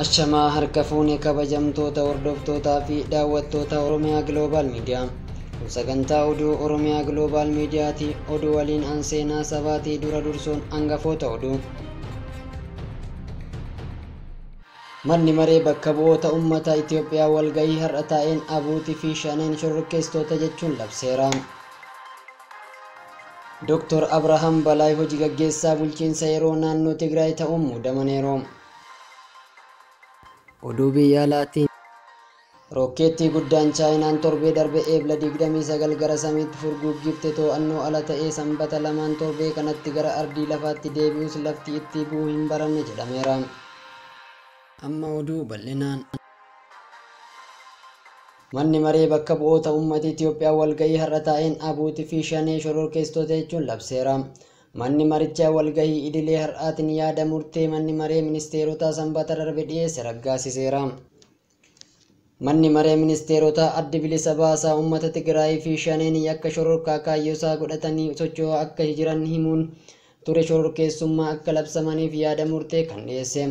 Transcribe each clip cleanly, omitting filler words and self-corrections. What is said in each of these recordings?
Ashamaa harka fuunee kabajamtoota hordoftootaa fi daawwattoota Oromiyaa Global Media. Sagantaa oduu Oromiyaa Global Mediaati. Oduu waliin anseenaa sabaatii dura dursuun hangafoota oduu. Manni maree bakka bu'oota ummataa Itoophiyaa walgahii har'a taa'een abuutii fi shaneen shororkeessitoota jechuun labseera. Dr. Abrahaam Balaay hojii gaggeessaa bulchiinsa yeroo naannoo Tigraay ta'uun muudamaniiru. Oduu biyya alaatiin rokkeettii guddaan chaayinaan torbee darbe eebla 29 gara samiitti furguggifte to'annoo ala ta'ee sanbata lamaan torbee kanatti gara ardii lafaatti deebi'us lafti itti bu'uu hin baramne jedhameera. Amma oduu bal'inaan. Manni maree bakka bu'oota ummataa Itoophiyaa walgahii har'a taa'een abuutii fi shanee shororkeessitoota jechuun labseera. Manni marichaa walgahii idilee har'aatiin yaada murtee manni maree ministeerotaa sanbata darbe dhiyeesse raggaasiseera. Manni maree ministeerotaa adda bilisa baasaa uummata Tigraay fi shaneen yakka shororkaa kaayyoosaa godhatanii socho'aa akka jiran himuun ture shororkeessummaa akka labsamaniif yaada murtee kan dhiyeesse.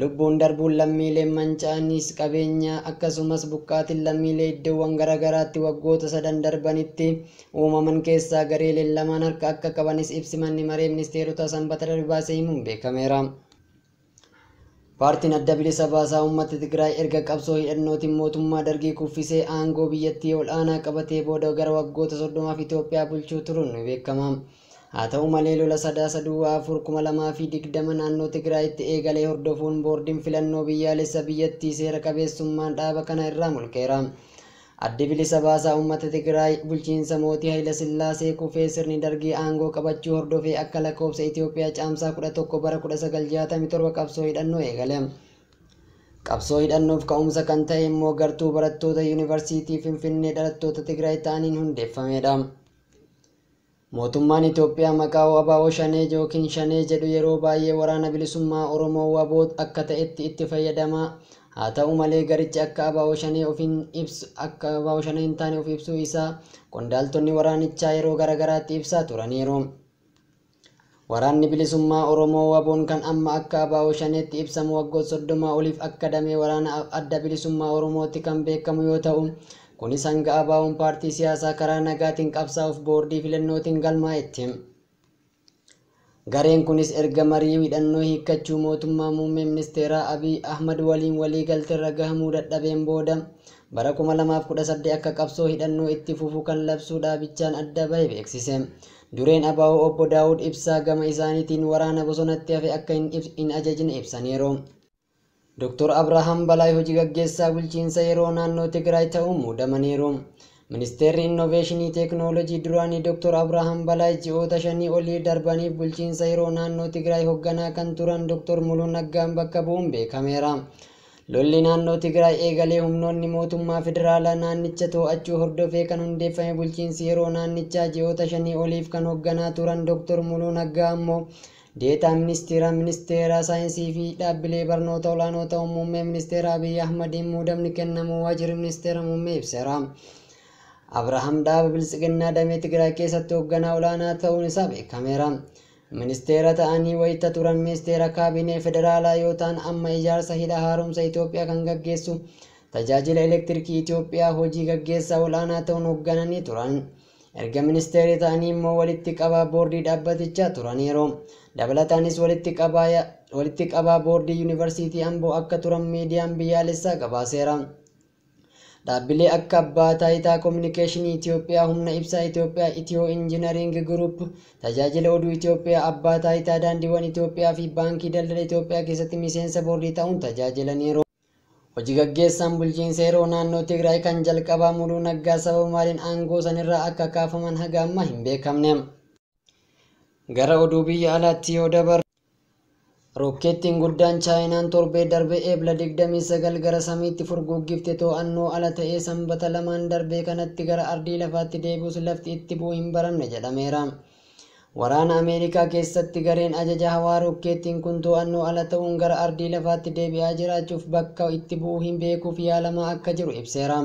Lubbuun darbuun lammiileen manca'anis qabeenyaa akkasumas buqqaatiin lammiilee iddoowwan garaagaraatti waggoota 3 darbanitti uumaman keessaa gareeleen lamaan harka akka qabanis ibsi manni maree ministeerotaa sanbata darbe baasee himuun beekameera. Paartiin adda bilisa baasaa uummata Tigraay erga qabsoo hidhannootiin mootummaa dargii kuffisee aangoo biyyattii ol aanaa qabatee booda gara waggoota 30 Itoophiyaa bulchuu turuun ni beekama. Haa ta'u malee lola sadaasa duwwaa 2020 naannoo Tigraayitti eegalee hordofuun boordiin filannoo biyyaalessa biyyattii seera qabeessummaan dhaaba kana irraa mulqeera. Addi bilisa baasaa uummata Tigraay bulchiinsa mootii Hayila Sillaasee kufee sirni dargii aangoo qabachuu hordofee akka lakkoofsa Itoophiyaa caamsaa 11 bara 1967 qabsoo hidhannoo eegale. Qabsoo hidhannoof ka'umsa kan ta'e immoo gartuu barattoota yuunivarsiitii Finfinnee dhalattoota Tigraay ta'aniin hundeeffamedha. Mootummaan Itoophiyaa maqaa WBO shanee yookiin shanee jedhu yeroo baay'ee waraana bilisummaa Oromoo WBO akka ta'etti itti fayyadama. Haa ta'u malee garichi akka WBO shanee ofiin ibsu akka WBO shanee hin taane of ibsuu isaa qondaaltonni waraanichaa yeroo garaagaraatti ibsaa turaniiru. Waraanni bilisummaa Oromoo WBO'n kan amma akka WBO shaneetti ibsamu waggoota 30 oliif akka damee waraana adda bilisummaa Oromootti kan beekamu yoo ta'u, kunis hanga WBO'n paartii siyaasaa karaa nagaatiin qabsaa'uuf boordii filannootiin galmaa'etti. Gareen kunis erga marii hidhannoo hiikkachuu mootummaa muummee ministeeraa Abiy Ahmad waliin waliigaltee irra gahamuu dadhabeen booda bara 2018 akka qabsoo hidhannoo itti fufu kan labsuu dhaabichaan adda bahe beeksise. Dureen WBO obbo Daawud Ibsaa gama isaaniitiin waraana bosonatti hafe akka hin ajajne ibsaniiru. Dr. Abrahaam Balaay hojii gaggeessaa bulchiinsa yeroo naannoo Tigraay ta'uun muudamaniiru. Ministeerri Innoveeshinii Teeknooloojii duraanii Dr. Abrahaam Balaay ji'oota 5 olii darbaniif bulchiinsa yeroo naannoo Tigraay hoogganaa kan turan Dr. Muluu Naggaan bakka bu'uun beekameera. Lolli naannoo Tigraay eegalee humnoonni mootummaa federaalaa naannicha to'achuu hordofee kan hundeeffame bulchiinsi yeroo naannichaa ji'oota 5 oliif kan hoogganaa turan Dr. Muluu Naggaa ammoo Deetaa ministeera saayinsii fi dhaabbilee barnoota olaanoo ta'uun muummee ministeera Abiy Ahmadiin muudamni kennamuu waajjirri ministeera muummee ibseera. Abrahaam dhaaba bilisiginnaa damee Tigraay keessatti hoogganaa olaanaa ta'uun isaa beekameera. Ministeera ta'anii wayita turan ministeera kaabinee federaalaa yoo ta'an amma ijaarsa hidha haaromsa Itoophiyaa kan gaggeessu tajaajila elektirikii Itoophiyaa hojii gaggeessaa olaanaa ta'uun hooggananii turan. Erga ministeera ta'anii immoo walitti qabaa boordii dhaabbatichaa turaniiru. Dabalataanis walitti qabaa boordii yuunivarsiitii Amboo akka turan miidiyaan biyyaalessaa gabaaseera. Dhaabbilee akka abbaa taayitaa kominikeeshinii Itoophiyaa, humna ibsaa Itoophiyaa, Itiyoo Injinariing Guruup, tajaajila oduu Itoophiyaa, abbaa taayitaa daandiiwwan Itoophiyaa fi baankii daldala Itoophiyaa keessatti miseensa boordii ta'uun tajaajilaniiru. Hojii gaggeessaan bulchiinsa yeroo naannoo Tigraay kan jalqabaa Muluu Naggaa sababa maaliin aangoo sanirraa akka kaafaman haga ammaa hin beekamne. Gara oduu biyya alaatti yoo dabarru rokkeettiin guddaan chaayinaan torbee darbe eebla 29 gara samiitti furguggifte to'annoo ala ta'ee sanbata lamaan darbee kanatti gara ardii lafaatti deebi'us lafti itti bu'uu hin baramne jedhameera. Waraana Ameerikaa keessatti gareen ajaja hawaa rokkeettiin kun to'annoo ala ta'uun gara ardii lafaatti deebi'aa jiraachuuf bakka itti bu'uu hin beekuuf yaalamaa akka jiru ibseera.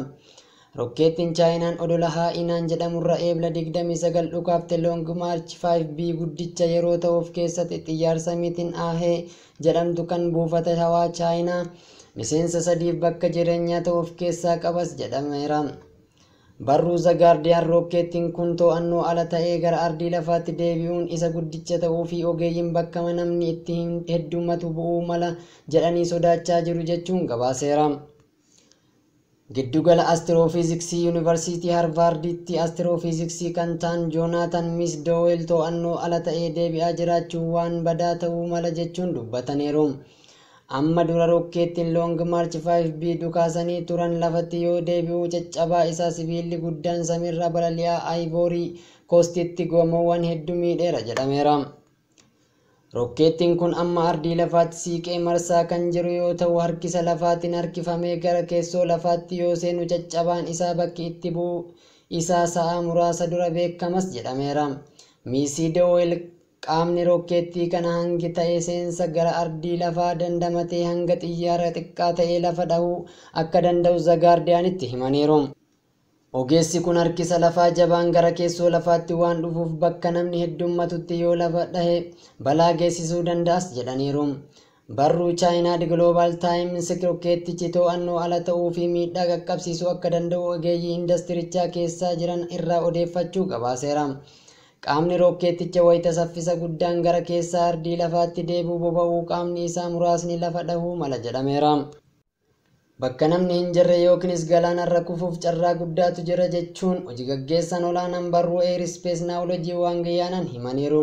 Rokkeettiin chaayinaan odola haa'inaan jedhamurra eebla 29 dhukaafte Long March 5B guddicha yeroo ta'uuf keessatti xiyyaarsa mitiin ahee jedhamtu kan buufata hawaa chaayinaa miseensa 3 bakka jireenyaa ta'uu of keessaa qabas jedhameera. Barruu The Guardian rokkeettiin kun to'annoo ala ta'ee gara ardii lafaatti deebi'uun isa guddicha ta'uu fi ogeeyyiin bakka namni itti heddummatu bu'uu mala jedhanii sodaachaa jiru jechuun gabaaseera. Giddugala Astiroofiiziksii Yuunivarsiitii Harvarditti astiroofiiziksii kan ta'an Joonaatan Misdoowel to'annoo ala ta'ee deebi'aa jiraachuun waan badaa ta'uu mala jechuun dubbataniiru. Amma dura rokkeettiin Long March 5B dhukaasanii turan lafatti yoo deebi'u caccabaa isaa sibiilli guddaan samiirra balali'aa Ivory Coastitti gamoowwan hedduu miidheera jedhameera. Rokkeettiin kun amma ardii lafaatti siiqee marsaa kan jiru yoo ta'u harkisa lafaatiin harkifamee gara keessoo lafaatti yoo seenu caccabaan isaa bakki itti bu'u isaa sa'a muraasa dura beekamas jedhameera. Misdoowel qaamni rokkeettii kana hangi ta'e seensa gara ardii lafaa dandamatee hanga xiyyaara xiqqaa ta'ee lafa dhahuu akka danda'u The Guardianitti himaniiru. Ogeessi kun harkisa lafaa jabaan gara keessoo lafaatti waan dhufuuf bakka namni heddummatutti yoo lafa dhahe balaa geessisuu danda'as jedhaniiru. Barruu Chaayinaa Global Times rokkeettichi to'annoo ala ta'uu fi miidhaa qaqqabsiisuu akka danda'u ogeeyyii indastirichaa keessa jiran irraa odeeffachuu gabaaseera. Qaamni rokkeetticha wayita saffisa guddaan gara keessaa ardii lafaatti deebi'u boba'uu qaamni isaa muraasni lafa dhahuu mala jedhameera. Bakka namni hin jirre yookiinis galaanarra kufuuf carraa guddaatu jira jechuun hojii gaggeessan olaanaan barruu Airspace Knowledge waan gayyaanan himaniiru.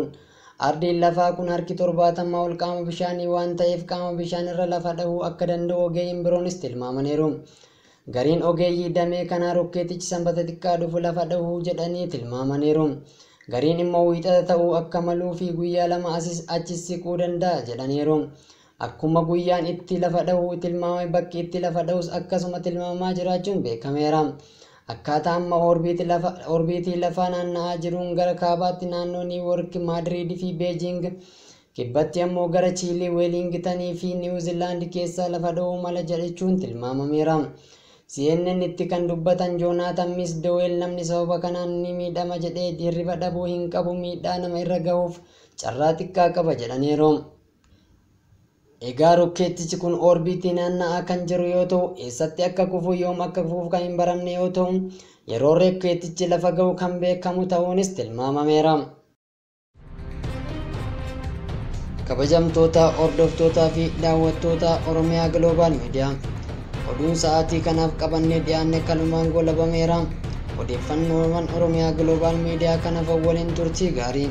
Ardiin lafaa kun harki 70 ol qaama bishaanii waan ta'eef qaama bishaanirra lafa dhahuu akka danda'u ogeeyyiin biroonis tilmaamaniiru. Gariin ogeeyyii damee kanaa rokkeettichi sanbata xiqqaa dhufu lafa dhahuu jedhanii tilmaamaniiru. Gariin immoo wiixata ta'uu akka maluu fi guyyaa 2 achis siquu danda'a jedhaniiru. Akkuma guyyaan itti lafa dhahuu tilmaamame bakki itti lafa dhahus akkasuma tilmaamaa jiraachuun beekameera. Akkaataa amma orbiitii lafaa naanna'aa jiruun gara kaabaatti naannoo Niiwuork, Maadiriid fi Beejing, kibbatti ammoo gara Chiilii, Weelingitanii fi Niwuziilaand keessaa lafa dhahuu mala jechuun tilmaamameera. CNN itti kan dubbatan Joonaatan Misdoowel namni sababa kanaan ni miidhama jedhee hirriba dhabuu hin qabu miidhaa nama irra gahuuf carraa xiqqaa qaba jedhaniiru. Egaa rokkeettichi kun orbiitii naanna'aa kan jiru yoo ta'u eessatti akka kufu yoom akka kufuuf kan hin baramne yoo ta'u yeroo rokkeettichi lafa gahu kan beekamu ta'uunis tilmaamameera. Kabajamtoota hordoftootaa fi daawwattoota Oromiyaa Global Media oduun sa'aatii kanaaf qabannee dhiyaanne kanumaan goolabameera. Odeeffannoowwan Oromiyaa Global Media kanaaf waliin turtii gaarii.